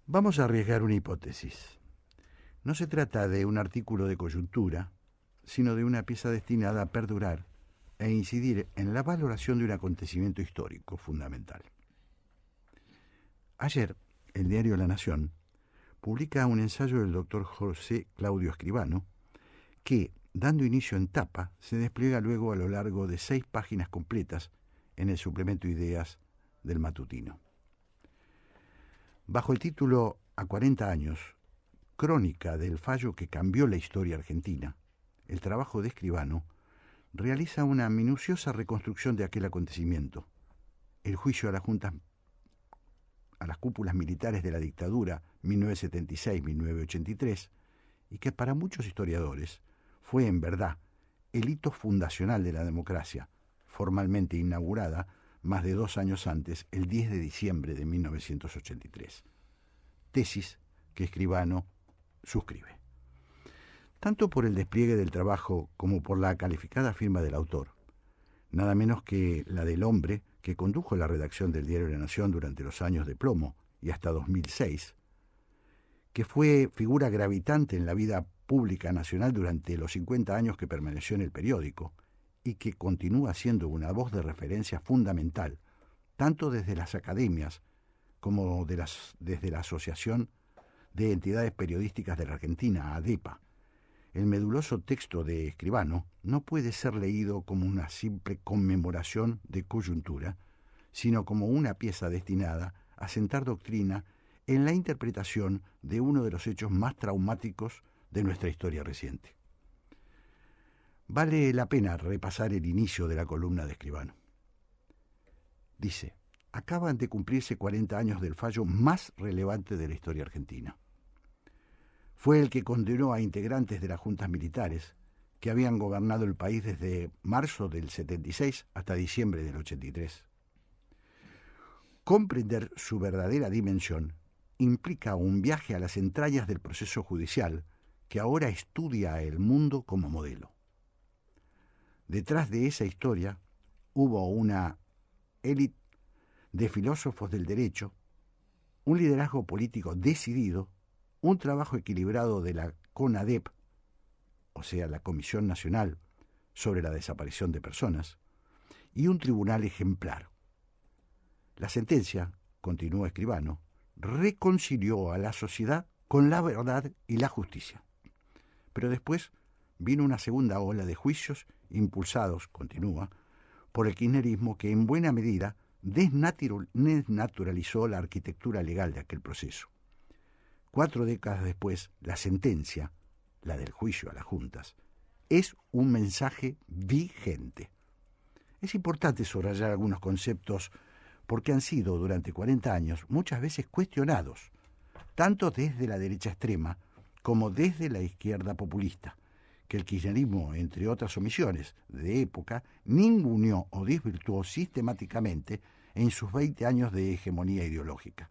Vamos a arriesgar una hipótesis. No se trata de un artículo de coyuntura, sino de una pieza destinada a perdurar e incidir en la valoración de un acontecimiento histórico fundamental. Ayer, el diario La Nación publica un ensayo del doctor José Claudio Escribano que, dando inicio en tapa, se despliega luego a lo largo de 6 páginas completas en el suplemento Ideas del matutino. Bajo el título A 40 años, crónica del fallo que cambió la historia argentina, el trabajo de Escribano realiza una minuciosa reconstrucción de aquel acontecimiento, el juicio a las juntas, a las cúpulas militares de la dictadura 1976-1983, y que para muchos historiadores fue en verdad el hito fundacional de la democracia, formalmente inaugurada más de 2 años antes, el 10 de diciembre de 1983. Tesis que Escribano suscribe. Tanto por el despliegue del trabajo como por la calificada firma del autor, nada menos que la del hombre que condujo la redacción del diario La Nación durante los años de plomo y hasta 2006, que fue figura gravitante en la vida pública nacional durante los 50 años que permaneció en el periódico y que continúa siendo una voz de referencia fundamental, tanto desde las academias como desde la Asociación de Entidades Periodísticas de la Argentina, ADEPA. El meduloso texto de Escribano no puede ser leído como una simple conmemoración de coyuntura, sino como una pieza destinada a sentar doctrina en la interpretación de uno de los hechos más traumáticos de nuestra historia reciente. Vale la pena repasar el inicio de la columna de Escribano. Dice: acaban de cumplirse 40 años del fallo más relevante de la historia argentina. Fue el que condenó a integrantes de las juntas militares que habían gobernado el país desde marzo del 76 hasta diciembre del 83. Comprender su verdadera dimensión implica un viaje a las entrañas del proceso judicial que ahora estudia el mundo como modelo. Detrás de esa historia hubo una élite de filósofos del derecho, un liderazgo político decidido, un trabajo equilibrado de la CONADEP, o sea, la Comisión Nacional sobre la Desaparición de Personas, y un tribunal ejemplar. La sentencia, continúa Escribano, reconcilió a la sociedad con la verdad y la justicia. Pero después vino una segunda ola de juicios impulsados, continúa, por el kirchnerismo que en buena medida desnaturalizó la arquitectura legal de aquel proceso. 4 décadas después, la sentencia, la del juicio a las juntas, es un mensaje vigente. Es importante subrayar algunos conceptos porque han sido durante 40 años muchas veces cuestionados, tanto desde la derecha extrema como desde la izquierda populista, que el kirchnerismo, entre otras omisiones de época, ninguneó o desvirtuó sistemáticamente en sus 20 años de hegemonía ideológica,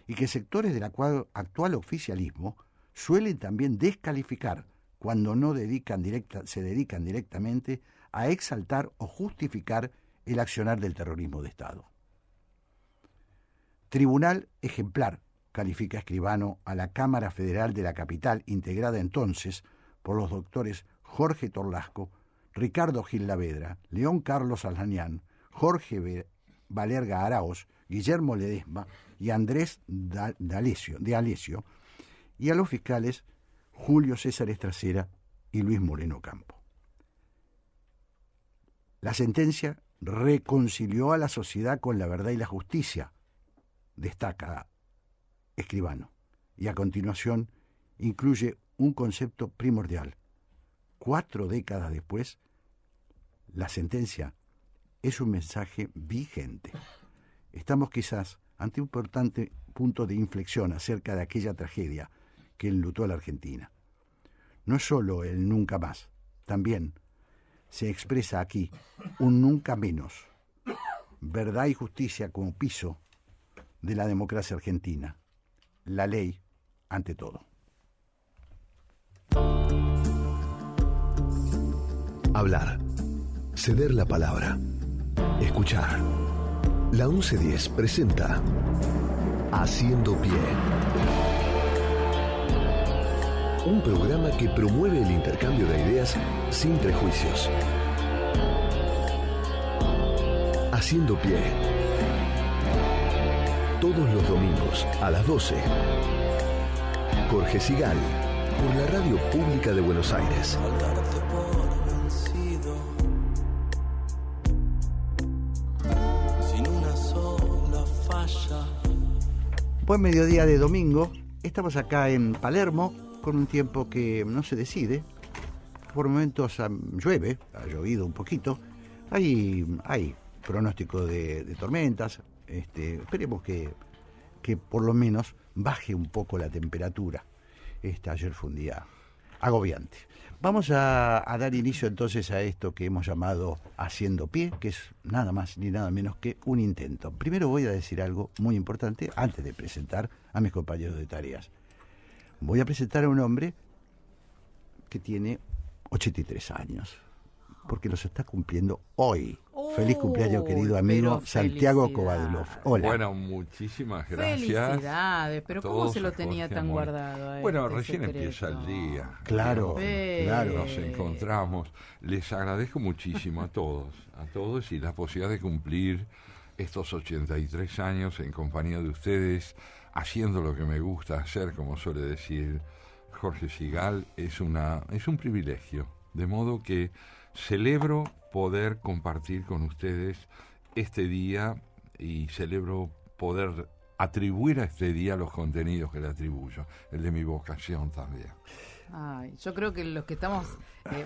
y que sectores del actual oficialismo suelen también descalificar cuando no se dedican directamente a exaltar o justificar el accionar del terrorismo de Estado. Tribunal ejemplar, califica Escribano a la Cámara Federal de la capital, integrada entonces por los doctores Jorge Torlasco, Ricardo Gil Lavedra, León Carlos Alanián, Jorge Valerga Araoz, Guillermo Ledesma y Andrés de Alessio, y a los fiscales Julio César Estracera y Luis Moreno Campo. La sentencia reconcilió a la sociedad con la verdad y la justicia, destaca Escribano, y a continuación incluye un concepto primordial. 4 décadas después, la sentencia es un mensaje vigente. Estamos quizás ante un importante punto de inflexión acerca de aquella tragedia que enlutó a la Argentina. No es solo el nunca más, también se expresa aquí un nunca menos. Verdad y justicia como piso de la democracia argentina. La ley ante todo. Hablar. Ceder la palabra. Escuchar. La 1110 presenta Haciendo Pie. Un programa que promueve el intercambio de ideas sin prejuicios. Haciendo pie. Todos los domingos a las 12. Jorge Sigal, por la Radio Pública de Buenos Aires. Buen mediodía de domingo. Estamos acá en Palermo con un tiempo que no se decide. Por momentos llueve, ha llovido un poquito. Hay pronóstico de tormentas. Esperemos que por lo menos baje un poco la temperatura. Ayer fue un día agobiante. Vamos a dar inicio entonces a esto que hemos llamado Haciendo Pie, que es nada más ni nada menos que un intento. Primero voy a decir algo muy importante antes de presentar a mis compañeros de tareas. Voy a presentar a un hombre que tiene 83 años, porque los está cumpliendo hoy. Feliz cumpleaños, querido amigo Santiago Kovadlov. Hola. Bueno, muchísimas gracias. Felicidades, pero ¿cómo se lo tenía tan guardado? Bueno, recién empieza el día. Claro. Nos encontramos. Les agradezco muchísimo a todos y la posibilidad de cumplir estos 83 años en compañía de ustedes, haciendo lo que me gusta hacer, como suele decir Jorge Sigal, es un privilegio. De modo que celebro poder compartir con ustedes este día y celebro poder atribuir a este día los contenidos que le atribuyo, el de mi vocación también. Ay, yo creo que los que estamos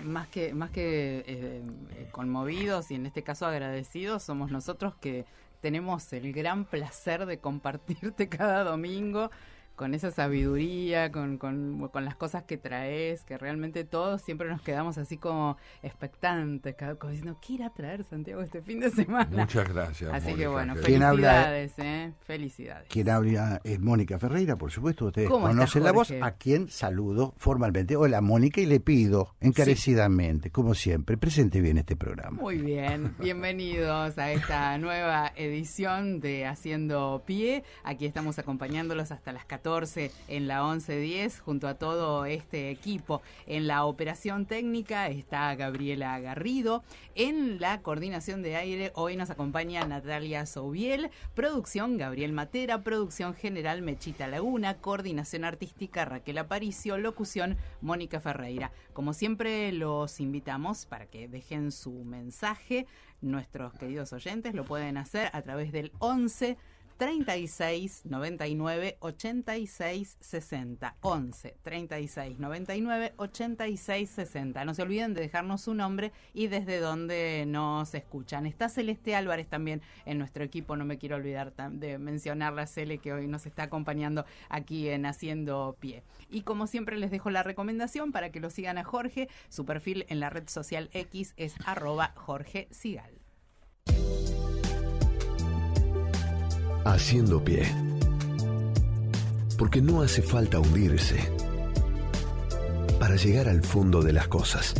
más que conmovidos y en este caso agradecidos somos nosotros que tenemos el gran placer de compartirte cada domingo con esa sabiduría, con las cosas que traes, que realmente todos siempre nos quedamos así como expectantes, como diciendo, ¿qué irá a traer Santiago este fin de semana? Muchas gracias. Así Mónica, que bueno, felicidades. Felicidades. Quien habla es Mónica Ferreira, por supuesto, ustedes ¿Cómo conocen estás, la voz, Jorge? a quien saludo formalmente. Hola Mónica, y le pido encarecidamente, como siempre, presente bien este programa. Muy bien, bienvenidos a esta nueva edición de Haciendo Pie. Aquí estamos acompañándolos hasta las 14 en la 1110 junto a todo este equipo. En la operación técnica está Gabriela Garrido. En la coordinación de aire hoy nos acompaña Natalia Soubiel. Producción Gabriel Matera. Producción general Mechita Laguna. Coordinación artística Raquel Aparicio. Locución Mónica Ferreira. Como siempre los invitamos para que dejen su mensaje. Nuestros queridos oyentes lo pueden hacer a través del 11 36 99 86 60. 11 36 99 86 60. No se olviden de dejarnos su nombre y desde dónde nos escuchan. Está Celeste Álvarez también en nuestro equipo. No me quiero olvidar de mencionarla, Cele, que hoy nos está acompañando aquí en Haciendo Pie. Y como siempre les dejo la recomendación para que lo sigan a Jorge. Su perfil en la red social X es @Jorge Sigal. Haciendo Pie. Porque no hace falta hundirse para llegar al fondo de las cosas.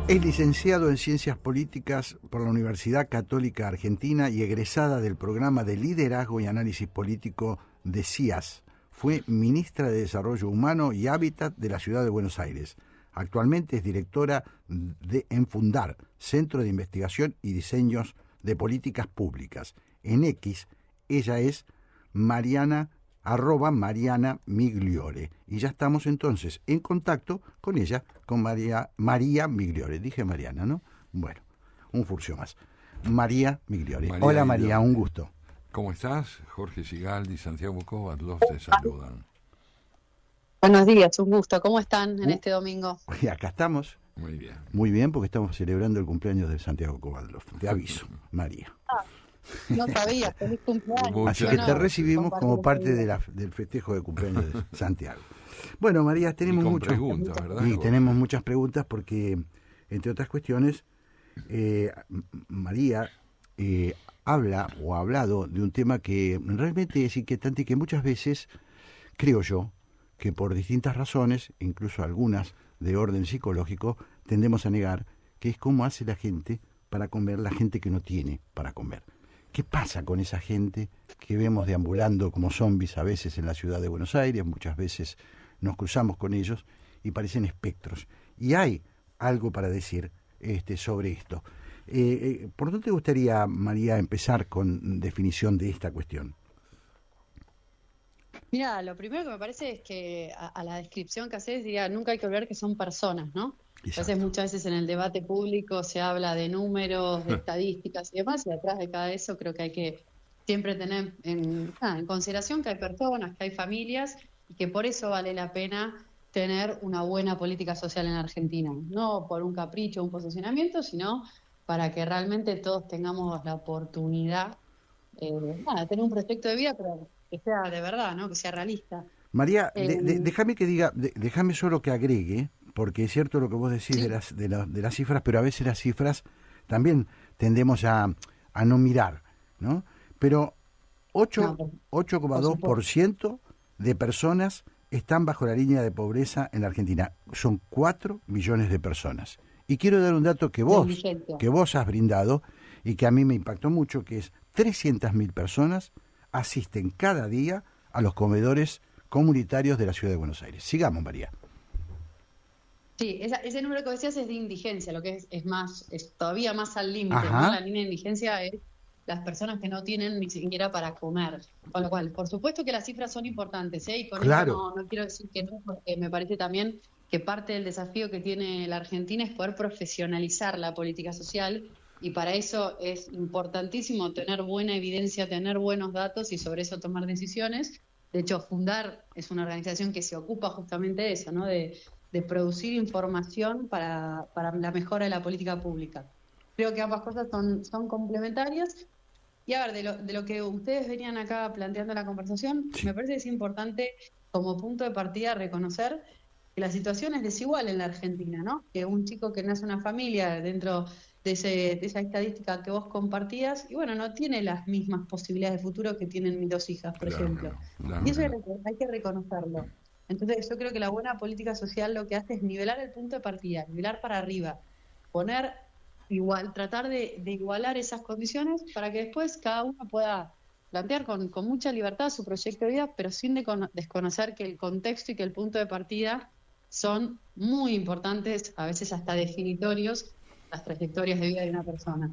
Es licenciado en Ciencias Políticas por la Universidad Católica Argentina y egresada del programa de Liderazgo y Análisis Político de CIAS. Fue ministra de Desarrollo Humano y Hábitat de la Ciudad de Buenos Aires. Actualmente es directora de Enfundar, Centro de Investigación y Diseños de Políticas Públicas. En X, ella es @Mariana Migliore. Y ya estamos entonces en contacto con ella, con María Migliore. Dije Mariana, ¿no? Bueno, un furcio más. María Migliore. Hola María, un gusto. ¿Cómo estás? Jorge Sigal y Santiago Kovadlov te saludan. Buenos días, un gusto. ¿Cómo están en este domingo? Y acá estamos. Muy bien. Muy bien, porque estamos celebrando el cumpleaños de Santiago Kovadlov. Te aviso, María. No sabía, feliz cumpleaños. Así que te recibimos como parte del festejo de cumpleaños de Santiago. Bueno, María, tenemos preguntas, ¿verdad? Y tenemos muchas preguntas porque, entre otras cuestiones, María habla o ha hablado de un tema que realmente es inquietante y que muchas veces, creo yo, que por distintas razones, incluso algunas de orden psicológico, tendemos a negar, que es cómo hace la gente para comer, la gente que no tiene para comer. ¿Qué pasa con esa gente que vemos deambulando como zombies a veces en la ciudad de Buenos Aires? Muchas veces nos cruzamos con ellos y parecen espectros. Y hay algo para decir sobre esto. ¿Por dónde te gustaría, María, empezar con definición de esta cuestión? Mira, lo primero que me parece es que a la descripción que haces, diría, nunca hay que olvidar que son personas, ¿no? Entonces muchas veces en el debate público se habla de números, de estadísticas y demás, y detrás de cada eso creo que hay que siempre tener en consideración que hay personas, que hay familias, y que por eso vale la pena tener una buena política social en Argentina, no por un capricho, un posicionamiento, sino para que realmente todos tengamos la oportunidad de tener un proyecto de vida, pero que sea de verdad, ¿no? Que sea realista. María, déjame que diga, déjame solo que agregue, porque es cierto lo que vos decís, sí, de las cifras, pero a veces las cifras también tendemos a no mirar, ¿no? Pero 8,2% de personas están bajo la línea de pobreza en la Argentina. Son 4 millones de personas. Y quiero dar un dato que vos has brindado y que a mí me impactó mucho, que es 300.000 personas asisten cada día a los comedores comunitarios de la Ciudad de Buenos Aires. Sigamos, María. Sí, ese número que decías es de indigencia, lo que es todavía más al límite, ¿no? La línea de indigencia es las personas que no tienen ni siquiera para comer. Con lo cual, por supuesto que las cifras son importantes, y con eso no quiero decir que no, porque me parece también que parte del desafío que tiene la Argentina es poder profesionalizar la política social, y para eso es importantísimo tener buena evidencia, tener buenos datos y sobre eso tomar decisiones. De hecho, Fundar es una organización que se ocupa justamente de eso, ¿no? De producir información para la mejora de la política pública. Creo que ambas cosas son complementarias. Y a ver, de lo que ustedes venían acá planteando en la conversación, me parece que es importante como punto de partida reconocer que la situación es desigual en la Argentina, ¿no? Que un chico que nace en una familia dentro de esa estadística que vos compartías, y bueno, no tiene las mismas posibilidades de futuro que tienen mis 2 hijas, por ejemplo. Y eso hay que reconocerlo. Entonces yo creo que la buena política social lo que hace es nivelar el punto de partida, nivelar para arriba, tratar de igualar esas condiciones para que después cada uno pueda plantear con mucha libertad su proyecto de vida, pero sin desconocer que el contexto y que el punto de partida son muy importantes, a veces hasta definitorios, las trayectorias de vida de una persona.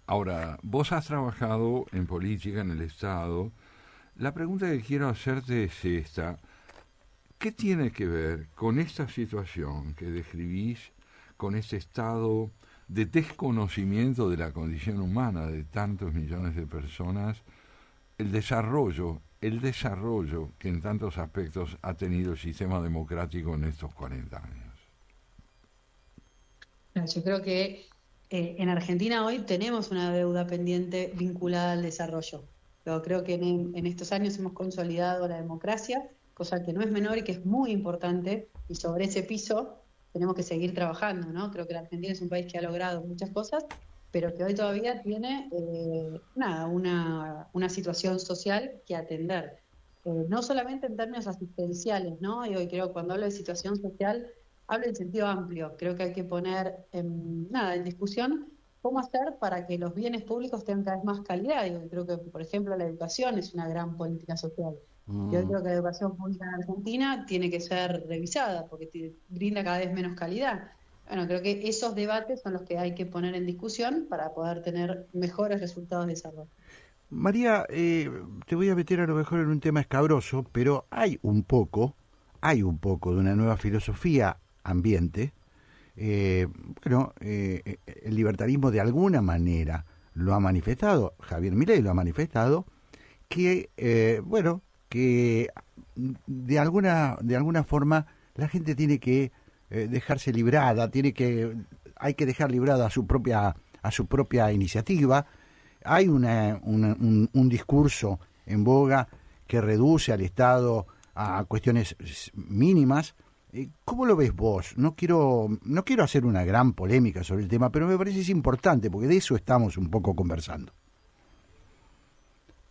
Ahora, vos has trabajado en política, en el Estado. La pregunta que quiero hacerte es esta. ¿Qué tiene que ver con esta situación que describís, con este estado de desconocimiento de la condición humana de tantos millones de personas, el desarrollo que en tantos aspectos ha tenido el sistema democrático en estos 40 años? Yo creo que en Argentina hoy tenemos una deuda pendiente vinculada al desarrollo. Yo creo que en estos años hemos consolidado la democracia, cosa que no es menor y que es muy importante, y sobre ese piso tenemos que seguir trabajando, ¿no? Creo que la Argentina es un país que ha logrado muchas cosas, pero que hoy todavía tiene una situación social que atender. No solamente en términos asistenciales, ¿no? Y hoy creo que cuando hablo de situación social, hablo en sentido amplio. Creo que hay que poner en discusión cómo hacer para que los bienes públicos tengan cada vez más calidad. Yo creo que, por ejemplo, la educación es una gran política social. Yo creo que la educación pública en Argentina tiene que ser revisada porque brinda cada vez menos calidad. Bueno, creo que esos debates son los que hay que poner en discusión para poder tener mejores resultados de desarrollo. María, te voy a meter a lo mejor en un tema escabroso, pero hay un poco de una nueva filosofía ambiente. El libertarismo de alguna manera lo ha manifestado, Javier Milei lo ha manifestado, que de alguna forma la gente tiene que dejarse librada, hay que dejar librada a su propia iniciativa. Hay un discurso en boga que reduce al Estado a cuestiones mínimas. ¿Cómo lo ves vos? No quiero hacer una gran polémica sobre el tema, pero me parece que es importante, porque de eso estamos un poco conversando.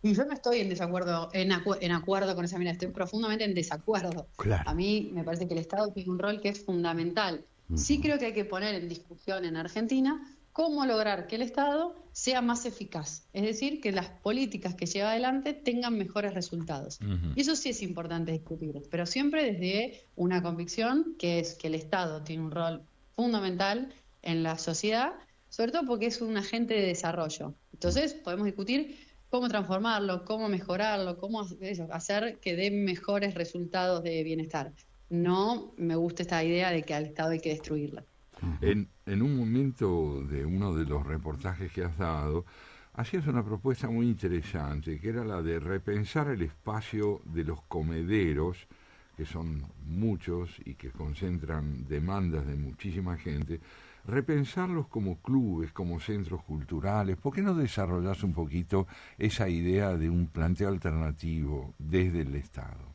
Y yo no estoy en desacuerdo, en acuerdo con esa mirada, estoy profundamente en desacuerdo. Claro. A mí me parece que el Estado tiene un rol que es fundamental. Sí creo que hay que poner en discusión en Argentina cómo lograr que el Estado sea más eficaz, es decir, que las políticas que lleva adelante tengan mejores resultados. Y eso sí es importante discutir, pero siempre desde una convicción que es que el Estado tiene un rol fundamental en la sociedad, sobre todo porque es un agente de desarrollo. Entonces podemos discutir cómo transformarlo, cómo mejorarlo, cómo hacer que dé mejores resultados de bienestar. No me gusta esta idea de que al Estado hay que destruirla. En un momento de uno de los reportajes que has dado, hacías una propuesta muy interesante, que era la de repensar el espacio de los comederos, que son muchos y que concentran demandas de muchísima gente, repensarlos como clubes, como centros culturales. ¿Por qué no desarrollas un poquito esa idea de un planteo alternativo desde el Estado?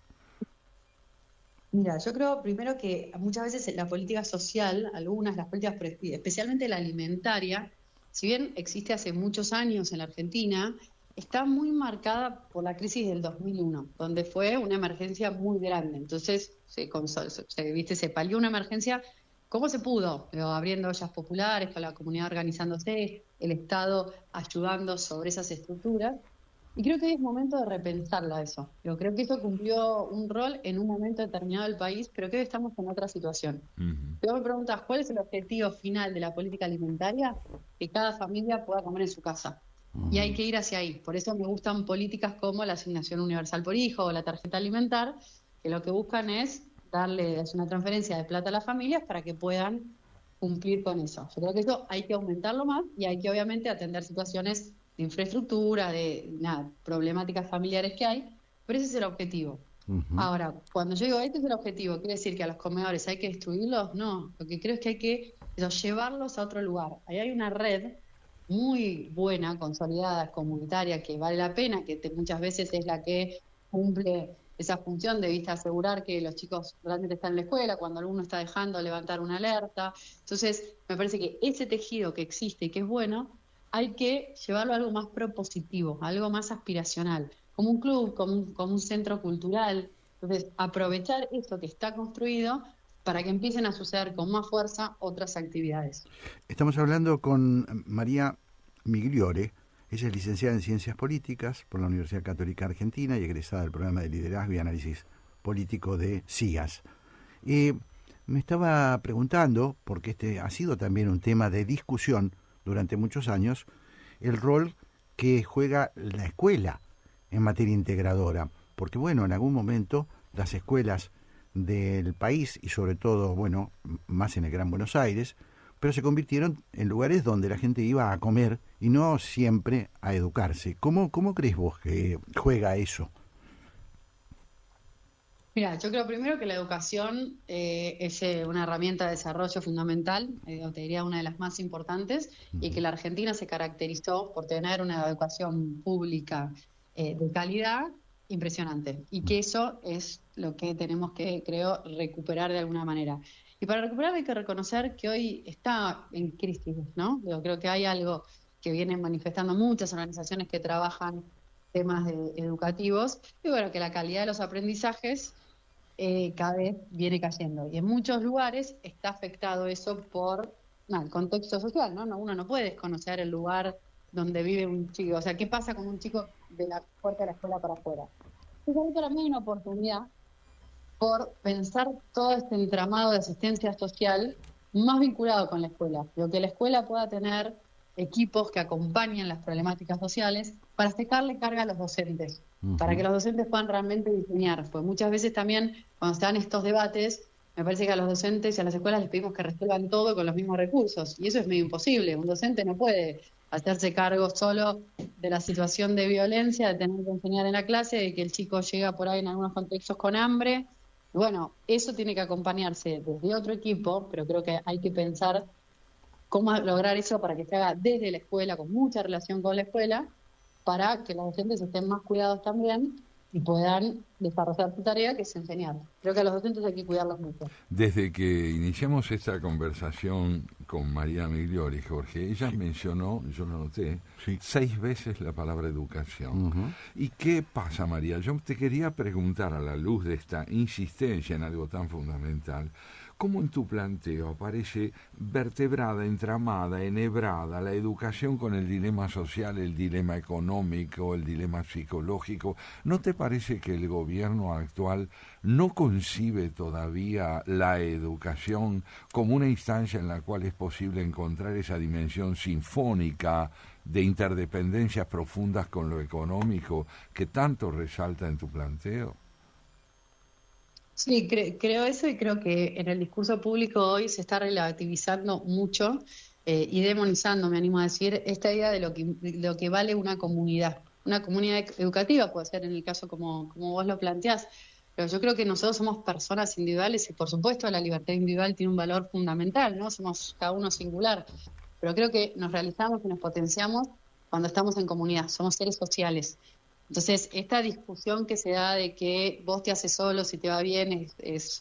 Mira, yo creo primero que muchas veces la política social, las políticas, especialmente la alimentaria, si bien existe hace muchos años en la Argentina, está muy marcada por la crisis del 2001, donde fue una emergencia muy grande. Entonces, se palió una emergencia. ¿Cómo se pudo? Abriendo ollas populares, con la comunidad organizándose, el Estado ayudando sobre esas estructuras. Y creo que es momento de repensarlo a eso. Yo creo que eso cumplió un rol en un momento determinado del país, pero que hoy estamos en otra situación. Luego me preguntas, ¿cuál es el objetivo final de la política alimentaria? Que cada familia pueda comer en su casa. Y hay que ir hacia ahí. Por eso me gustan políticas como la asignación universal por hijo o la tarjeta alimentar, que lo que buscan es darles una transferencia de plata a las familias para que puedan cumplir con eso. Yo creo que eso hay que aumentarlo más y hay que obviamente atender situaciones de infraestructura, de problemáticas familiares que hay, pero ese es el objetivo. Ahora, cuando yo digo este es el objetivo, ¿quiere decir que a los comedores hay que destruirlos? No, lo que creo es que hay que llevarlos a otro lugar. Ahí hay una red muy buena, consolidada, comunitaria, que vale la pena, que muchas veces es la que cumple esa función de asegurar que los chicos realmente están en la escuela, cuando alguno está dejando levantar una alerta. Entonces, me parece que ese tejido que existe y que es bueno, hay que llevarlo a algo más propositivo, a algo más aspiracional, como un club, como un centro cultural. Entonces, aprovechar esto que está construido para que empiecen a suceder con más fuerza otras actividades. Estamos hablando con María Migliore. Ella es licenciada en Ciencias Políticas por la Universidad Católica Argentina y egresada del programa de Liderazgo y Análisis Político de CIAS. Me estaba preguntando, porque este ha sido también un tema de discusión durante muchos años, el rol que juega la escuela en materia integradora. Porque, bueno, en algún momento las escuelas del país, y sobre todo, bueno, más en el Gran Buenos Aires, pero se convirtieron en lugares donde la gente iba a comer y no siempre a educarse. ¿Cómo crees vos que juega eso? Mira, yo creo primero que la educación es una herramienta de desarrollo fundamental, te diría una de las más importantes, y que la Argentina se caracterizó por tener una educación pública de calidad impresionante, y que eso es lo que tenemos que, creo, recuperar de alguna manera. Y para recuperar hay que reconocer que hoy está en crisis, ¿no? Yo creo que hay algo que vienen manifestando muchas organizaciones que trabajan temas educativos, y bueno, que la calidad de los aprendizajes cada vez viene cayendo. Y en muchos lugares está afectado eso por el contexto social, ¿no? Uno no puede desconocer el lugar donde vive un chico. O sea, ¿qué pasa con un chico de la puerta de la escuela para afuera? Entonces, para mí hay una oportunidad por pensar todo este entramado de asistencia social más vinculado con la escuela. Lo que la escuela pueda tener equipos que acompañen las problemáticas sociales para sacarle carga a los docentes, para que los docentes puedan realmente diseñar. Pues muchas veces también, cuando se dan estos debates, me parece que a los docentes y a las escuelas les pedimos que resuelvan todo con los mismos recursos, y eso es medio imposible. Un docente no puede hacerse cargo solo de la situación de violencia, de tener que enseñar en la clase, de que el chico llega por ahí en algunos contextos con hambre. Bueno, eso tiene que acompañarse desde otro equipo, pero creo que hay que pensar cómo lograr eso para que se haga desde la escuela, con mucha relación con la escuela, para que los docentes estén más cuidados también y puedan desarrollar su tarea, que es enseñar. Creo que a los docentes hay que cuidarlos mucho. Desde que iniciamos esta conversación con María Migliore, Jorge, ella mencionó, yo lo noté, 6 veces la palabra educación. ¿Y qué pasa, María? Yo te quería preguntar, a la luz de esta insistencia en algo tan fundamental, ¿cómo en tu planteo aparece vertebrada, entramada, enhebrada la educación con el dilema social, el dilema económico, el dilema psicológico? ¿No te parece que el gobierno actual no concibe todavía la educación como una instancia en la cual es posible encontrar esa dimensión sinfónica de interdependencias profundas con lo económico que tanto resalta en tu planteo? Sí, creo eso, y creo que en el discurso público hoy se está relativizando mucho y demonizando, me animo a decir, esta idea de lo que vale una comunidad. Una comunidad educativa puede ser en el caso como vos lo planteás, pero yo creo que nosotros somos personas individuales y por supuesto la libertad individual tiene un valor fundamental, ¿no? Somos cada uno singular, pero creo que nos realizamos y nos potenciamos cuando estamos en comunidad, somos seres sociales. Entonces, esta discusión que se da de que vos te haces solo, si te va bien,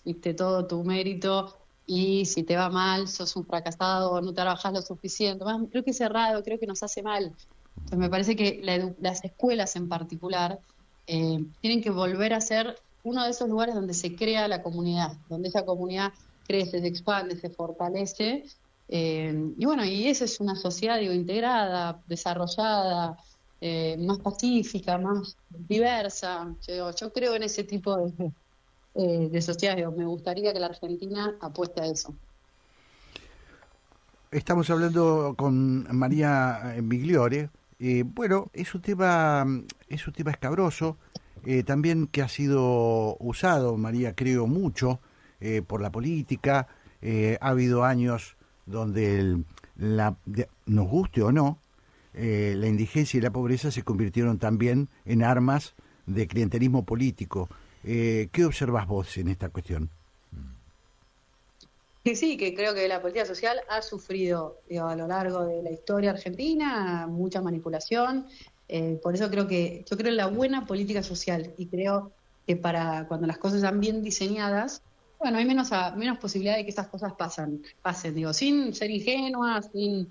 viste, todo tu mérito, y si te va mal, sos un fracasado, no trabajás lo suficiente. Más, creo que es errado, creo que nos hace mal. Entonces, me parece que las escuelas en particular tienen que volver a ser uno de esos lugares donde se crea la comunidad, donde esa comunidad crece, se expande, se fortalece. Y bueno, y eso es una sociedad, digo, integrada, desarrollada, más pacífica, más diversa. Yo creo en ese tipo de sociedades. Me gustaría que la Argentina apueste a eso. Estamos hablando con María Migliore. Bueno, es un tema escabroso, también que ha sido usado, María, creo mucho, por la política. Ha habido años donde nos guste o no, la indigencia y la pobreza se convirtieron también en armas de clientelismo político. ¿Qué observás vos en esta cuestión? Sí, que creo que la política social ha sufrido, digo, a lo largo de la historia argentina mucha manipulación. Por eso yo creo en la buena política social, y creo que para cuando las cosas están bien diseñadas, bueno, hay menos posibilidad de que esas cosas pasen, digo, sin ser ingenuas, sin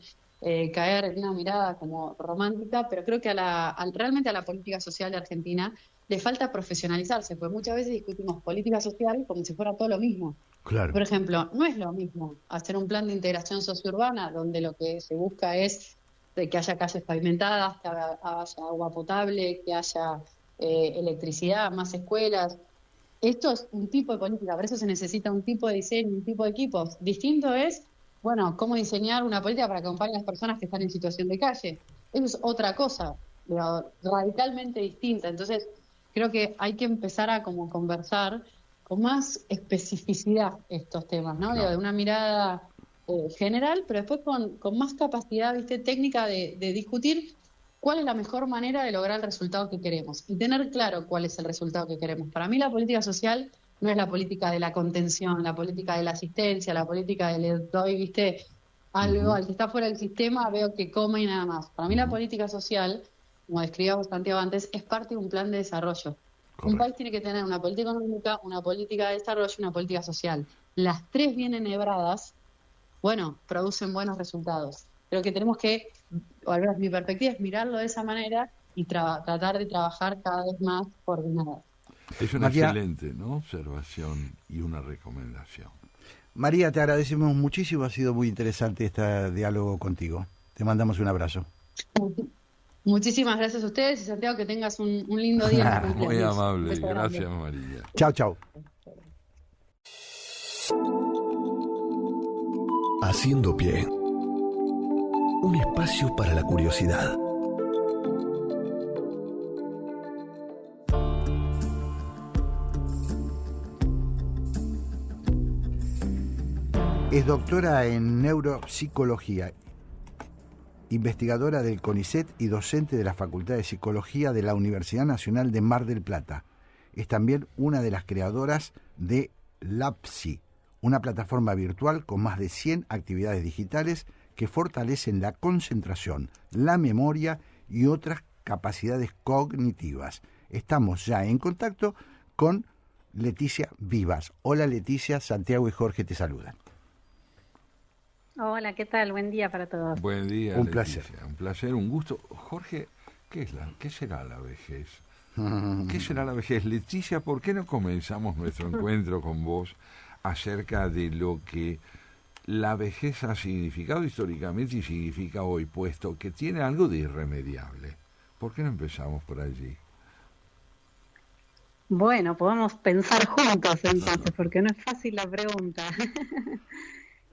caer en una mirada como romántica, pero creo que realmente a la política social de Argentina le falta profesionalizarse, porque muchas veces discutimos política social como si fuera todo lo mismo. Claro. Por ejemplo, no es lo mismo hacer un plan de integración sociourbana donde lo que se busca es de que haya calles pavimentadas, que haya agua potable, que haya electricidad, más escuelas. Esto es un tipo de política, por eso se necesita un tipo de diseño, un tipo de equipos. Distinto es, bueno, cómo diseñar una política para que acompañe a las personas que están en situación de calle. Eso es otra cosa, radicalmente distinta. Entonces, creo que hay que empezar a como conversar con más especificidad estos temas, ¿no? Claro. De una mirada general, pero después con más capacidad, ¿viste?, técnica de discutir cuál es la mejor manera de lograr el resultado que queremos y tener claro cuál es el resultado que queremos. Para mí la política social no es la política de la contención, la política de la asistencia, la política de le doy, ¿viste?, algo al que está fuera del sistema, veo que come y nada más. Para mí la política social, como describíamos Santiago antes, es parte de un plan de desarrollo. Correcto. Un país tiene que tener una política económica, una política de desarrollo y una política social. Las tres bien enhebradas, bueno, producen buenos resultados. Creo que tenemos que, o al menos mi perspectiva es mirarlo de esa manera y tratar de trabajar cada vez más coordinadas. Es una María, excelente, ¿no?, observación y una recomendación. María, te agradecemos muchísimo, ha sido muy interesante este diálogo contigo. Te mandamos un abrazo. Muchísimas gracias a ustedes y Santiago, que tengas un lindo día. Muy amable, Beso grande. gracias María. Chao, chao. Haciendo pie. Un espacio para la curiosidad. Es doctora en neuropsicología, investigadora del CONICET y docente de la Facultad de Psicología de la Universidad Nacional de Mar del Plata. Es también una de las creadoras de LabPsi, una plataforma virtual con más de 100 actividades digitales que fortalecen la concentración, la memoria y otras capacidades cognitivas. Estamos ya en contacto con Leticia Vivas. Hola Leticia, Santiago y Jorge te saludan. Hola, ¿qué tal? Buen día para todos. Buen día, Un Leticia. placer. Un placer, un gusto. Jorge, ¿qué será la vejez? ¿Qué será la vejez? Leticia, ¿por qué no comenzamos nuestro encuentro con vos acerca de lo que la vejez ha significado históricamente y significa hoy, puesto que tiene algo de irremediable. ¿Por qué no empezamos por allí? Bueno, podemos pensar juntos entonces, porque no es fácil la pregunta.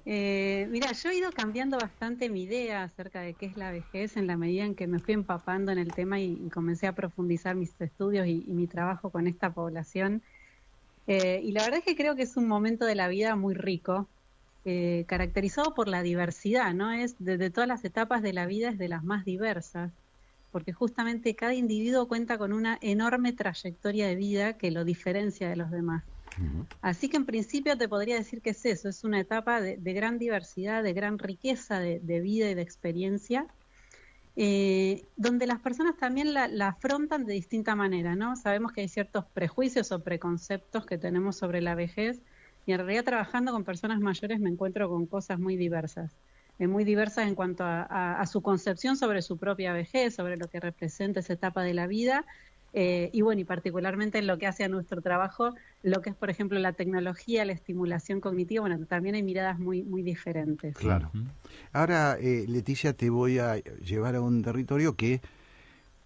Mira, yo he ido cambiando bastante mi idea acerca de qué es la vejez en la medida en que me fui empapando en el tema y comencé a profundizar mis estudios y mi trabajo con esta población. Y la verdad es que creo que es un momento de la vida muy rico, caracterizado por la diversidad, ¿no? Es de todas las etapas de la vida es de las más diversas, porque justamente cada individuo cuenta con una enorme trayectoria de vida que lo diferencia de los demás. Así que en principio te podría decir que es eso, es una etapa de gran diversidad, de gran riqueza de vida y de experiencia, donde las personas también la afrontan de distinta manera, ¿no? Sabemos que hay ciertos prejuicios o preconceptos que tenemos sobre la vejez, y en realidad trabajando con personas mayores me encuentro con cosas muy diversas en cuanto a su concepción sobre su propia vejez, sobre lo que representa esa etapa de la vida, y bueno, y particularmente en lo que hace a nuestro trabajo, lo que es, por ejemplo, la tecnología, la estimulación cognitiva, bueno, también hay miradas muy, muy diferentes. Claro. Ahora, Leticia, te voy a llevar a un territorio que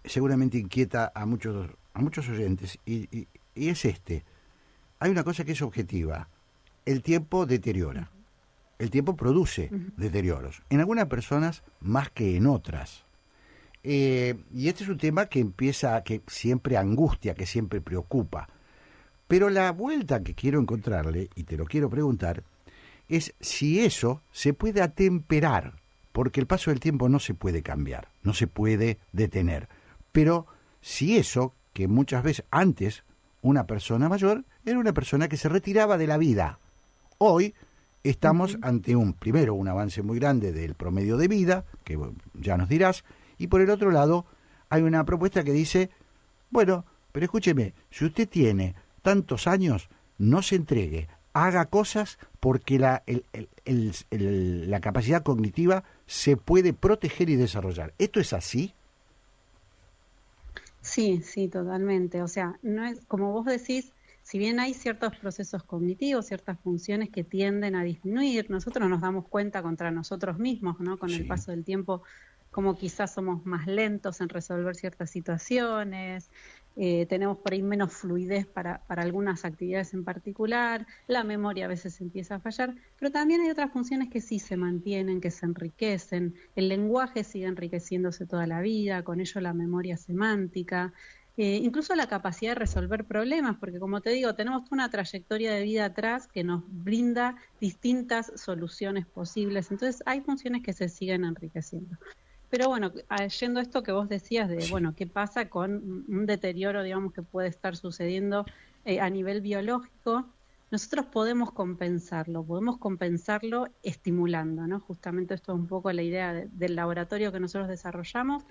seguramente inquieta a muchos oyentes, y es este. Hay una cosa que es objetiva: el tiempo deteriora. El tiempo produce deterioros, en algunas personas más que en otras. Y este es un tema que siempre angustia, que siempre preocupa. Pero la vuelta que quiero encontrarle, y te lo quiero preguntar, es si eso se puede atemperar, porque el paso del tiempo no se puede cambiar, no se puede detener. Pero si eso, que muchas veces antes una persona mayor era una persona que se retiraba de la vida, hoy estamos ante un avance muy grande del promedio de vida, que ya nos dirás, y por el otro lado hay una propuesta que dice, bueno, pero escúcheme, si usted tiene tantos años, no se entregue, haga cosas porque la capacidad cognitiva se puede proteger y desarrollar. ¿Esto es así? Sí, totalmente. O sea, no es como vos decís. Si bien hay ciertos procesos cognitivos, ciertas funciones que tienden a disminuir, nosotros nos damos cuenta contra nosotros mismos, ¿no? Con el paso del tiempo, como quizás somos más lentos en resolver ciertas situaciones, tenemos por ahí menos fluidez para algunas actividades en particular, la memoria a veces empieza a fallar, pero también hay otras funciones que sí se mantienen, que se enriquecen, el lenguaje sigue enriqueciéndose toda la vida, con ello la memoria semántica, incluso la capacidad de resolver problemas, porque como te digo, tenemos una trayectoria de vida atrás que nos brinda distintas soluciones posibles, entonces hay funciones que se siguen enriqueciendo. Pero bueno, yendo a esto que vos decías de, bueno, ¿qué pasa con un deterioro, digamos, que puede estar sucediendo a nivel biológico? Nosotros podemos compensarlo estimulando, ¿no? Justamente esto es un poco la idea del laboratorio que nosotros desarrollamos,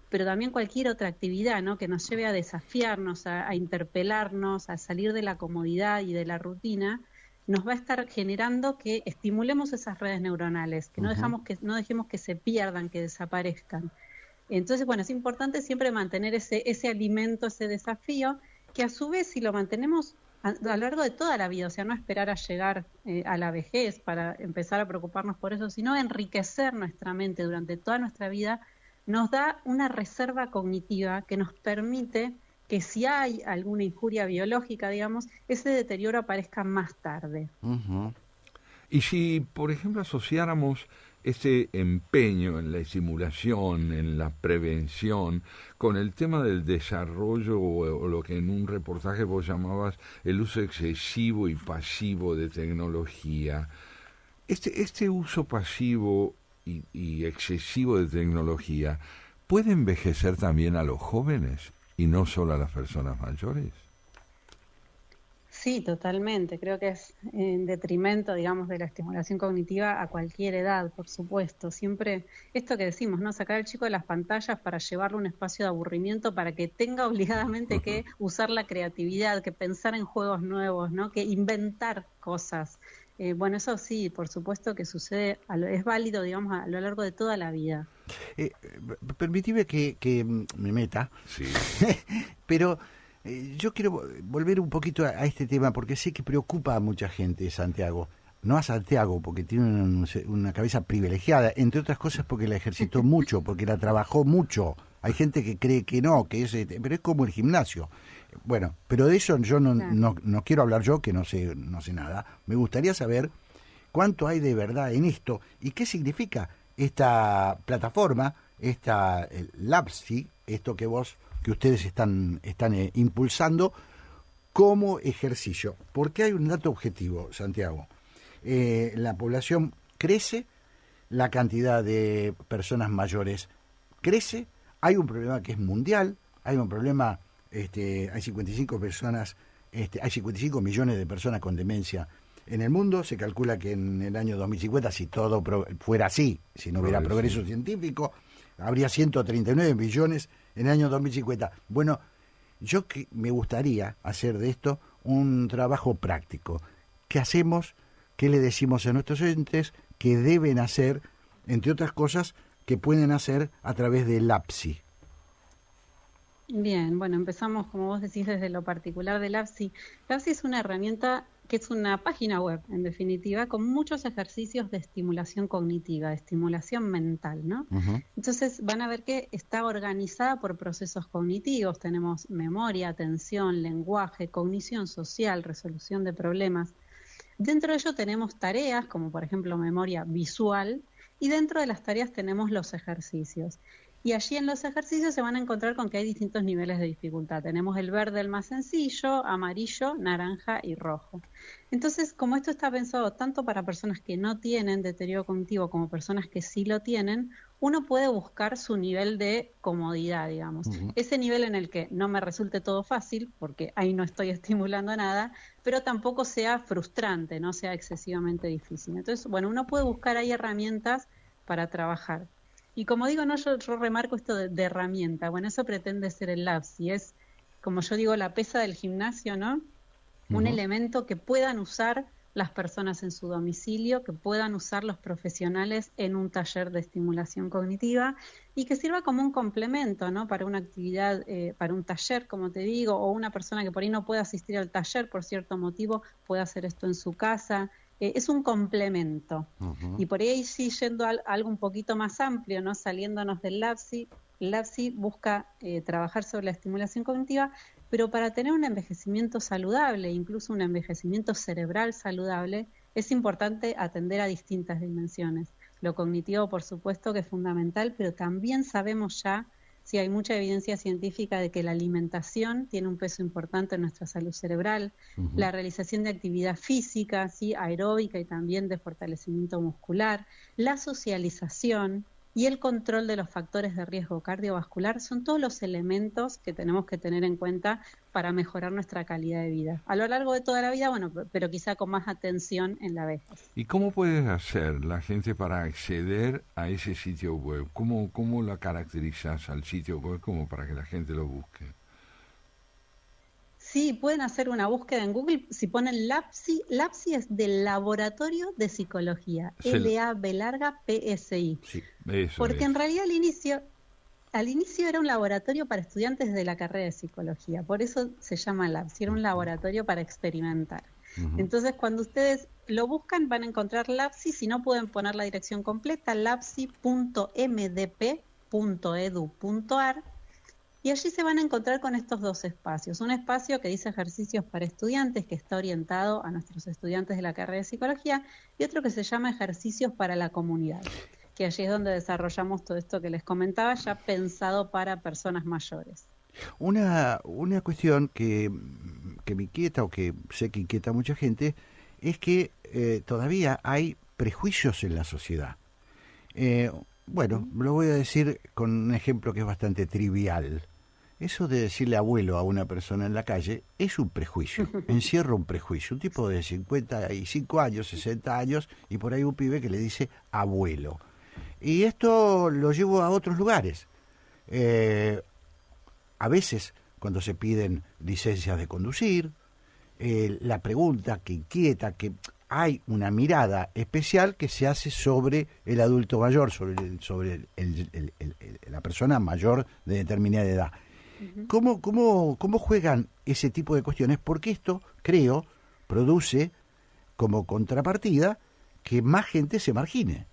pero también cualquier otra actividad, ¿no? Que nos lleve a desafiarnos, a interpelarnos, a salir de la comodidad y de la rutina, nos va a estar generando que estimulemos esas redes neuronales, que no dejemos que se pierdan, que desaparezcan. Entonces, bueno, es importante siempre mantener ese alimento, ese desafío, que a su vez si lo mantenemos a lo largo de toda la vida, o sea, no esperar a llegar a la vejez para empezar a preocuparnos por eso, sino enriquecer nuestra mente durante toda nuestra vida, nos da una reserva cognitiva que nos permite que si hay alguna injuria biológica, digamos, ese deterioro aparezca más tarde. Y si, por ejemplo, asociáramos este empeño en la estimulación, en la prevención, con el tema del desarrollo o lo que en un reportaje vos llamabas el uso excesivo y pasivo de tecnología, este uso pasivo y excesivo de tecnología, ¿puede envejecer también a los jóvenes y no solo a las personas mayores? Sí, totalmente. Creo que es en detrimento, digamos, de la estimulación cognitiva a cualquier edad, por supuesto. Siempre esto que decimos, ¿no? Sacar al chico de las pantallas para llevarlo a un espacio de aburrimiento, para que tenga obligadamente que usar la creatividad, que pensar en juegos nuevos, ¿no? Que inventar cosas. Bueno, eso sí, por supuesto que sucede, es válido, digamos, a lo largo de toda la vida. Permitime que me meta, sí. pero Yo quiero volver un poquito a este tema porque sé que preocupa a mucha gente, Santiago. No a Santiago, porque tiene una cabeza privilegiada, entre otras cosas porque la ejercitó mucho, porque la trabajó mucho. Hay gente que cree que no, pero es como el gimnasio. Bueno, pero de eso yo no quiero hablar yo, que no sé nada. Me gustaría saber cuánto hay de verdad en esto y qué significa esta plataforma, esta LAPSI, esto que ustedes están impulsando como ejercicio. Porque hay un dato objetivo, Santiago. La población crece, la cantidad de personas mayores crece, hay un problema que es mundial, hay un problema, hay 55 millones de personas con demencia en el mundo. Se calcula que en el año 2050, si todo fuera así, si no hubiera progreso científico, habría 139 millones en el año 2050. Bueno, me gustaría hacer de esto un trabajo práctico. ¿Qué hacemos? ¿Qué le decimos a nuestros oyentes que deben hacer, entre otras cosas, que pueden hacer a través de LAPSI? Bien, bueno, empezamos, como vos decís, desde lo particular de LAPSI. LAPSI es una herramienta que es una página web, en definitiva, con muchos ejercicios de estimulación cognitiva, de estimulación mental, ¿no? Uh-huh. Entonces van a ver que está organizada por procesos cognitivos. Tenemos memoria, atención, lenguaje, cognición social, resolución de problemas. Dentro de ello tenemos tareas, como por ejemplo memoria visual, y dentro de las tareas tenemos los ejercicios. Y allí en los ejercicios se van a encontrar con que hay distintos niveles de dificultad. Tenemos el verde, el más sencillo, amarillo, naranja y rojo. Entonces, como esto está pensado tanto para personas que no tienen deterioro cognitivo como personas que sí lo tienen, uno puede buscar su nivel de comodidad, digamos. Uh-huh. Ese nivel en el que no me resulte todo fácil, porque ahí no estoy estimulando nada, pero tampoco sea frustrante, no sea excesivamente difícil. Entonces, bueno, uno puede buscar ahí herramientas para trabajar. Y como digo, yo remarco esto de herramienta. Bueno, eso pretende ser el LAPSI. Es, como yo digo, la pesa del gimnasio, ¿no? Un elemento que puedan usar las personas en su domicilio, que puedan usar los profesionales en un taller de estimulación cognitiva y que sirva como un complemento, ¿no? Para una actividad, para un taller, como te digo, o una persona que por ahí no puede asistir al taller por cierto motivo, puede hacer esto en su casa. Es un complemento. Uh-huh. Y por ahí sí, yendo a algo un poquito más amplio, ¿no? Saliéndonos del LAPSI, el LAPSI busca trabajar sobre la estimulación cognitiva, pero para tener un envejecimiento saludable, incluso un envejecimiento cerebral saludable, es importante atender a distintas dimensiones. Lo cognitivo, por supuesto, que es fundamental, pero también sabemos ya, sí, hay mucha evidencia científica de que la alimentación tiene un peso importante en nuestra salud cerebral, uh-huh. La realización de actividad física, sí, aeróbica y también de fortalecimiento muscular, la socialización y el control de los factores de riesgo cardiovascular son todos los elementos que tenemos que tener en cuenta para mejorar nuestra calidad de vida. A lo largo de toda la vida, bueno, pero quizá con más atención en la vejez. ¿Y cómo puede hacer la gente para acceder a ese sitio web? ¿Cómo la caracterizas al sitio web como para que la gente lo busque? Sí, pueden hacer una búsqueda en Google. Si ponen LAPSI, LAPSI es del Laboratorio de Psicología, LAB-PSI. Sí, eso porque en realidad al inicio era un laboratorio para estudiantes de la carrera de psicología, por eso se llama LAPSI, era un laboratorio para experimentar. Uh-huh. Entonces, cuando ustedes lo buscan, van a encontrar LAPSI, si no pueden poner la dirección completa, lapsi.mdp.edu.ar, y allí se van a encontrar con estos dos espacios. Un espacio que dice ejercicios para estudiantes, que está orientado a nuestros estudiantes de la carrera de psicología, y otro que se llama ejercicios para la comunidad, que allí es donde desarrollamos todo esto que les comentaba, ya pensado para personas mayores. Una cuestión que me inquieta, o que sé que inquieta a mucha gente, es que todavía hay prejuicios en la sociedad. Bueno, lo voy a decir con un ejemplo que es bastante trivial. Eso de decirle abuelo a una persona en la calle es un prejuicio, encierra un prejuicio. Un tipo de 55 años, 60 años, y por ahí un pibe que le dice abuelo. Y esto lo llevo a otros lugares. A veces, cuando se piden licencias de conducir, la pregunta que inquieta, que hay una mirada especial que se hace sobre el adulto mayor, sobre la persona mayor de determinada edad. ¿Cómo juegan ese tipo de cuestiones? Porque esto, creo, produce como contrapartida que más gente se margine.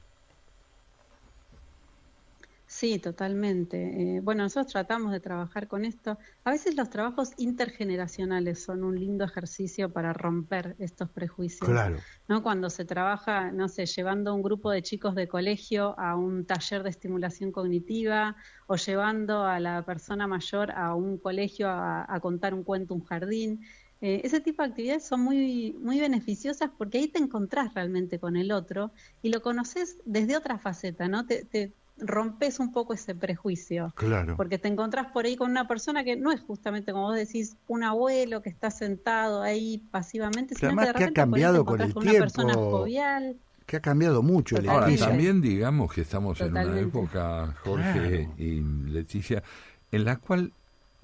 Sí, totalmente. Bueno, nosotros tratamos de trabajar con esto. A veces los trabajos intergeneracionales son un lindo ejercicio para romper estos prejuicios. Claro. ¿No? Cuando se trabaja, no sé, llevando a un grupo de chicos de colegio a un taller de estimulación cognitiva o llevando a la persona mayor a un colegio a contar un cuento, un jardín. Ese tipo de actividades son muy, muy beneficiosas porque ahí te encontrás realmente con el otro y lo conoces desde otra faceta, ¿no? Te rompes un poco ese prejuicio. Claro. Porque te encontrás por ahí con una persona que no es justamente, como vos decís, un abuelo que está sentado ahí pasivamente, sino que de repente ha cambiado con el con tiempo, una persona jovial. Que ha cambiado mucho. Ahora, Leticia. también digamos que estamos Totalmente. en una época, Jorge y Leticia, en la cual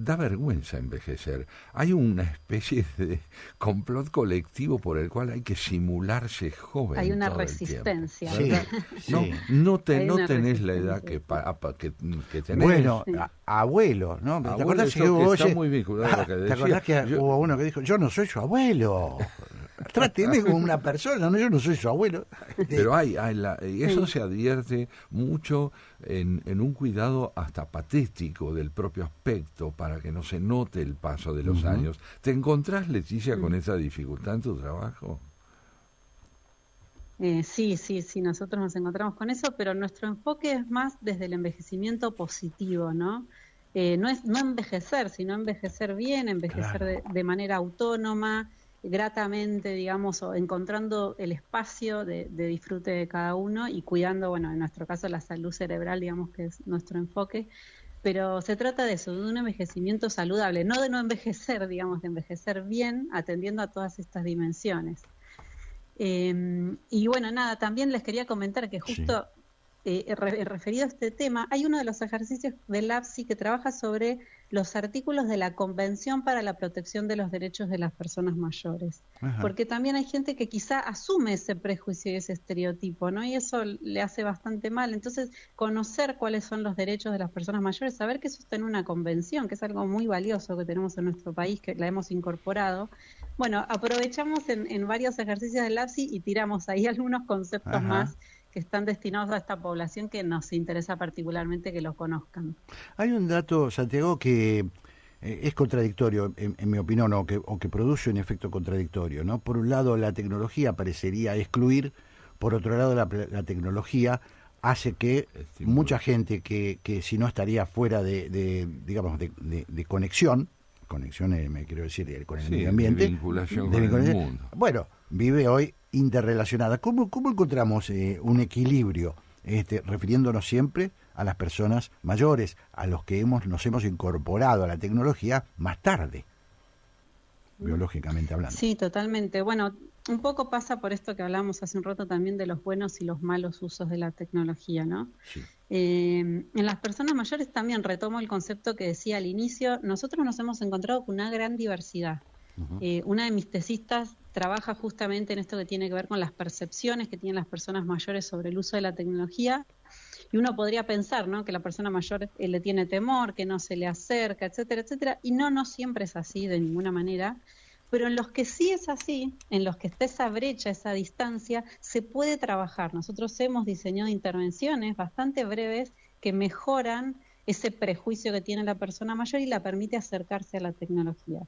da vergüenza envejecer. Hay una especie de complot colectivo por el cual hay que simularse joven. Hay una todo el resistencia. Sí, sí. No tenés la resistencia. edad que tenés. Bueno, Sí. abuelo, ¿no? ¿Te Abuelo, acordás eso que que hubo está muy vinculado a lo que ¿Te decía. acordás que hubo uno que dijo, yo no soy su abuelo? Tráteme como una persona, no, yo no soy su abuelo. Pero y eso se advierte mucho en un cuidado hasta patético del propio aspecto para que no se note el paso de los años. ¿Te encontrás, Leticia, con esa dificultad en tu trabajo? Sí, nosotros nos encontramos con eso, pero nuestro enfoque es más desde el envejecimiento positivo, ¿no? No es no envejecer, sino envejecer bien, envejecer Claro. de manera autónoma, gratamente, digamos, o encontrando el espacio de disfrute de cada uno y cuidando, bueno, en nuestro caso la salud cerebral, digamos que es nuestro enfoque, pero se trata de eso, de un envejecimiento saludable, no de no envejecer, digamos, de envejecer bien, atendiendo a todas estas dimensiones. Y bueno, nada, también les quería comentar que justo referido a este tema, hay uno de los ejercicios del APSI que trabaja sobre los artículos de la Convención para la Protección de los Derechos de las Personas Mayores. Ajá. Porque también hay gente que quizá asume ese prejuicio y ese estereotipo, ¿no? Y eso le hace bastante mal. Entonces, conocer cuáles son los derechos de las personas mayores, saber que eso está en una convención, que es algo muy valioso que tenemos en nuestro país, que la hemos incorporado. Bueno, aprovechamos en varios ejercicios del APSI y tiramos ahí algunos conceptos Ajá. más que están destinados a esta población que nos interesa particularmente que los conozcan. Hay un dato, Santiago, que es contradictorio, en mi opinión, o que produce un efecto contradictorio, ¿no? Por un lado, la tecnología parecería excluir, por otro lado, la tecnología hace que mucha gente que si no estaría fuera de conexión, me quiero decir, con el medio ambiente, de vinculación con el mundo. Bueno, vive hoy interrelacionada. ¿Cómo encontramos un equilibrio, refiriéndonos siempre a las personas mayores, a los que nos hemos incorporado a la tecnología más tarde, biológicamente hablando? Sí, totalmente. Bueno, un poco pasa por esto que hablamos hace un rato también de los buenos y los malos usos de la tecnología, ¿no? Sí. En las personas mayores también retomo el concepto que decía al inicio, nosotros nos hemos encontrado con una gran diversidad. Una de mis tesistas trabaja justamente en esto que tiene que ver con las percepciones que tienen las personas mayores sobre el uso de la tecnología. Y uno podría pensar, ¿no?, que la persona mayor le tiene temor, que no se le acerca, etcétera, etcétera. Y no siempre es así de ninguna manera. Pero en los que sí es así, en los que está esa brecha, esa distancia, se puede trabajar. Nosotros hemos diseñado intervenciones bastante breves que mejoran ese prejuicio que tiene la persona mayor y la permite acercarse a la tecnología.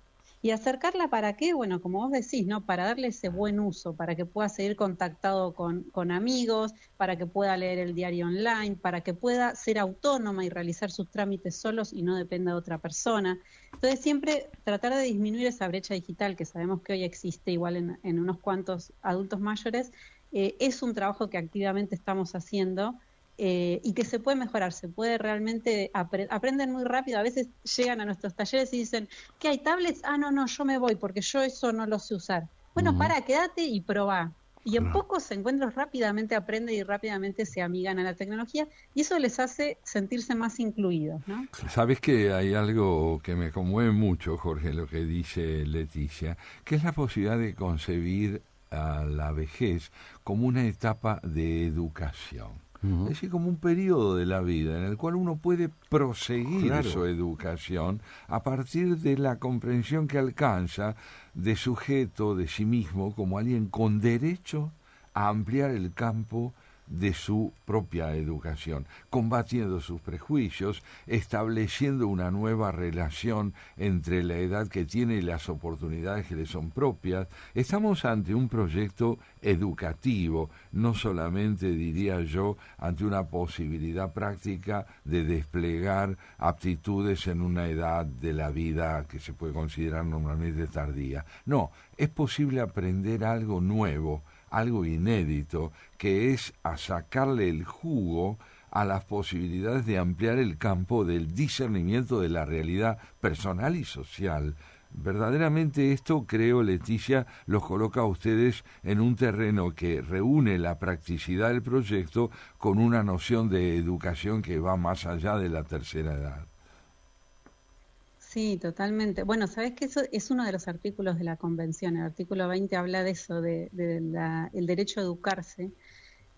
¿Y acercarla para qué? Bueno, como vos decís, ¿no? Para darle ese buen uso, para que pueda seguir contactado con amigos, para que pueda leer el diario online, para que pueda ser autónoma y realizar sus trámites solos y no dependa de otra persona. Entonces siempre tratar de disminuir esa brecha digital que sabemos que hoy existe igual en unos cuantos adultos mayores, es un trabajo que activamente estamos haciendo. Y que se puede mejorar, se puede realmente aprenden muy rápido, a veces llegan a nuestros talleres y dicen, ¿qué hay tablets? No, yo me voy porque yo eso no lo sé usar. Bueno, quédate y probá. Y en pocos encuentros rápidamente aprenden y rápidamente se amigan a la tecnología y eso les hace sentirse más incluidos, ¿no? Sabes que hay algo que me conmueve mucho, Jorge, lo que dice Leticia, que es la posibilidad de concebir a la vejez como una etapa de educación. Es decir, como un periodo de la vida en el cual uno puede proseguir su educación a partir de la comprensión que alcanza de sujeto, de sí mismo, como alguien con derecho a ampliar el campo de su propia educación, combatiendo sus prejuicios, estableciendo una nueva relación entre la edad que tiene y las oportunidades que le son propias. Estamos ante un proyecto educativo, no solamente, diría yo, ante una posibilidad práctica de desplegar aptitudes en una edad de la vida que se puede considerar normalmente tardía. No, es posible aprender algo nuevo, algo inédito, que es a sacarle el jugo a las posibilidades de ampliar el campo del discernimiento de la realidad personal y social. Verdaderamente esto, creo, Leticia, los coloca a ustedes en un terreno que reúne la practicidad del proyecto con una noción de educación que va más allá de la tercera edad. Sí, totalmente. Bueno, sabes que eso es uno de los artículos de la Convención. El artículo 20 habla de eso, el derecho a educarse.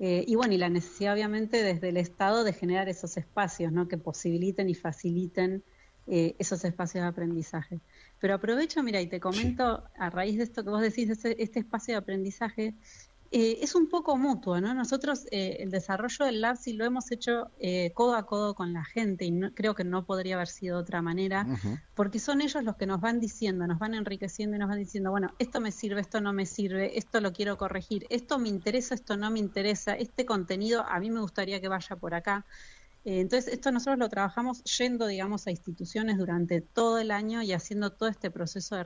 Y bueno, y la necesidad obviamente desde el Estado de generar esos espacios, ¿no? Que posibiliten y faciliten esos espacios de aprendizaje. Pero aprovecho, mira, y te comento, a raíz de esto que vos decís, este espacio de aprendizaje, es un poco mutuo, ¿no? Nosotros el desarrollo del LAPSI lo hemos hecho codo a codo con la gente y creo que no podría haber sido de otra manera, porque son ellos los que nos van diciendo, nos van enriqueciendo y nos van diciendo, bueno, esto me sirve, esto no me sirve, esto lo quiero corregir, esto me interesa, esto no me interesa, este contenido a mí me gustaría que vaya por acá. Entonces, esto nosotros lo trabajamos yendo, digamos, a instituciones durante todo el año y haciendo todo este proceso de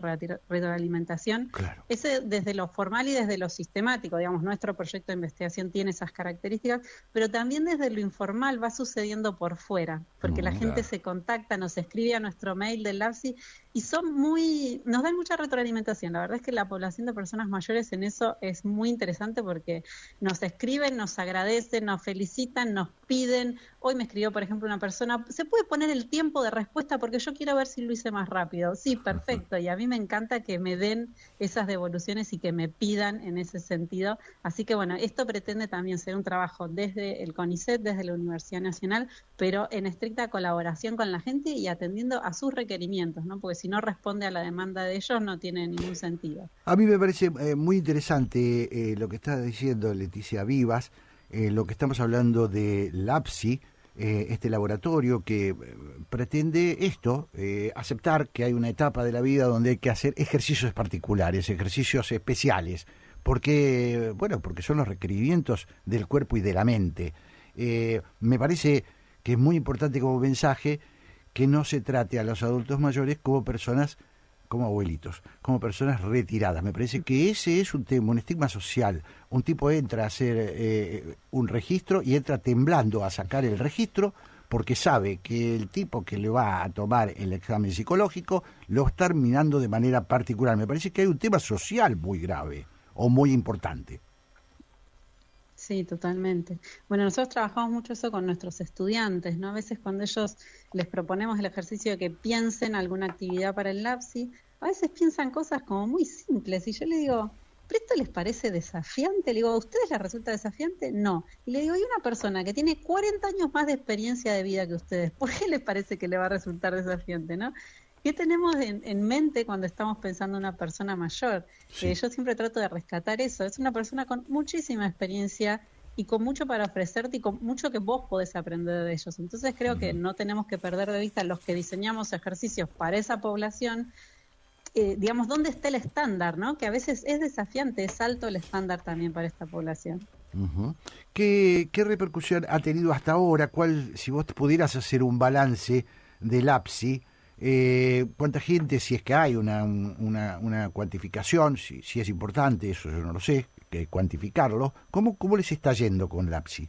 retroalimentación. Claro. Ese desde lo formal y desde lo sistemático, digamos, nuestro proyecto de investigación tiene esas características, pero también desde lo informal va sucediendo por fuera, porque la gente se contacta, nos escribe a nuestro mail del LAPSI y nos dan mucha retroalimentación. La verdad es que la población de personas mayores en eso es muy interesante porque nos escriben, nos agradecen, nos felicitan, nos piden. Hoy me escribió, por ejemplo, una persona, ¿se puede poner el tiempo de respuesta? Porque yo quiero ver si lo hice más rápido. Sí, perfecto. Y a mí me encanta que me den esas devoluciones y que me pidan en ese sentido. Así que bueno, esto pretende también ser un trabajo desde el CONICET, desde la Universidad Nacional, pero en estricta colaboración con la gente y atendiendo a sus requerimientos, ¿no? Porque si no responde a la demanda de ellos no tiene ningún sentido. A mí me parece muy interesante lo que está diciendo Leticia Vivas, lo que estamos hablando de LAPSI, este laboratorio que pretende esto, aceptar que hay una etapa de la vida donde hay que hacer ejercicios particulares, ejercicios especiales, porque son los requerimientos del cuerpo y de la mente. Me parece que es muy importante como mensaje que no se trate a los adultos mayores como personas, como abuelitos, como personas retiradas. Me parece que ese es un tema, un estigma social. Un tipo entra a hacer un registro y entra temblando a sacar el registro porque sabe que el tipo que le va a tomar el examen psicológico lo está mirando de manera particular. Me parece que hay un tema social muy grave o muy importante. Sí, totalmente. Bueno, nosotros trabajamos mucho eso con nuestros estudiantes, ¿no? A veces cuando ellos les proponemos el ejercicio de que piensen alguna actividad para el LAPSI, a veces piensan cosas como muy simples y yo le digo, ¿pero esto les parece desafiante? Le digo, ¿a ustedes les resulta desafiante? No. Y le digo, hay una persona que tiene 40 años más de experiencia de vida que ustedes, ¿por qué les parece que le va a resultar desafiante, no? ¿Qué tenemos en mente cuando estamos pensando en una persona mayor? Sí. Yo siempre trato de rescatar eso. Es una persona con muchísima experiencia y con mucho para ofrecerte y con mucho que vos podés aprender de ellos. Entonces creo que no tenemos que perder de vista los que diseñamos ejercicios para esa población, digamos, dónde está el estándar, ¿no? Que a veces es desafiante, es alto el estándar también para esta población. Uh-huh. ¿Qué repercusión ha tenido hasta ahora? Si vos pudieras hacer un balance del LAPSI, ¿cuánta gente, si es que hay una cuantificación, si es importante, eso yo no lo sé, que cuantificarlo, ¿cómo les está yendo con LAPSI?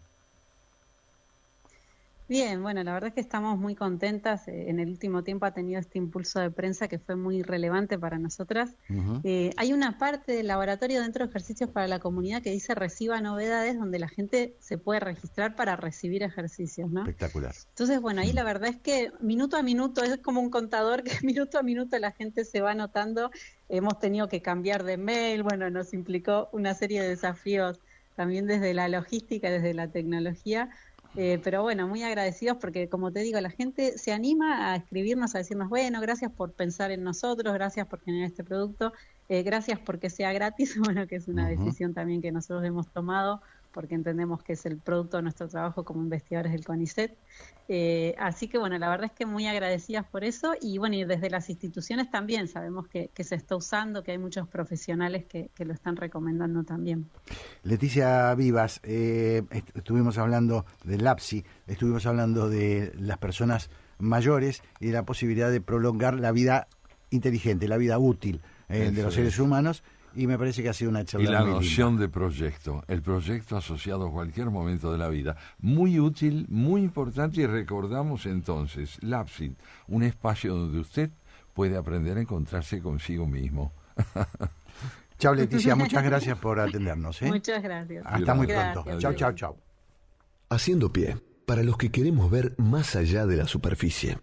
Bien, bueno, la verdad es que estamos muy contentas. En el último tiempo ha tenido este impulso de prensa que fue muy relevante para nosotras. Uh-huh. Hay una parte del laboratorio dentro de ejercicios para la comunidad que dice reciba novedades, donde la gente se puede registrar para recibir ejercicios, ¿no? Espectacular. Entonces, bueno, ahí la verdad es que minuto a minuto, es como un contador que minuto a minuto la gente se va anotando. Hemos tenido que cambiar de mail, bueno, nos implicó una serie de desafíos también desde la logística, desde la tecnología. Pero bueno, muy agradecidos porque, como te digo, la gente se anima a escribirnos, a decirnos, bueno, gracias por pensar en nosotros, gracias por generar este producto, gracias porque sea gratis, bueno, que es una decisión también que nosotros hemos tomado porque entendemos que es el producto de nuestro trabajo como investigadores del CONICET. Así que bueno, la verdad es que muy agradecidas por eso y bueno, y desde las instituciones también sabemos que se está usando, que hay muchos profesionales que lo están recomendando también. Leticia Vivas, estuvimos hablando del LAPSI, estuvimos hablando de las personas mayores y de la posibilidad de prolongar la vida inteligente, la vida útil de los seres humanos. Y me parece que ha sido una charla y la muy noción linda. de proyecto, el proyecto asociado a cualquier momento de la vida, muy útil, muy importante, y recordamos entonces, LAPSI, un espacio donde usted puede aprender a encontrarse consigo mismo. Chao Leticia, muchas gracias por atendernos. Muchas gracias. Hasta muy Gracias. pronto. Chao, chao, chao. Haciendo pie, para los que queremos ver más allá de la superficie.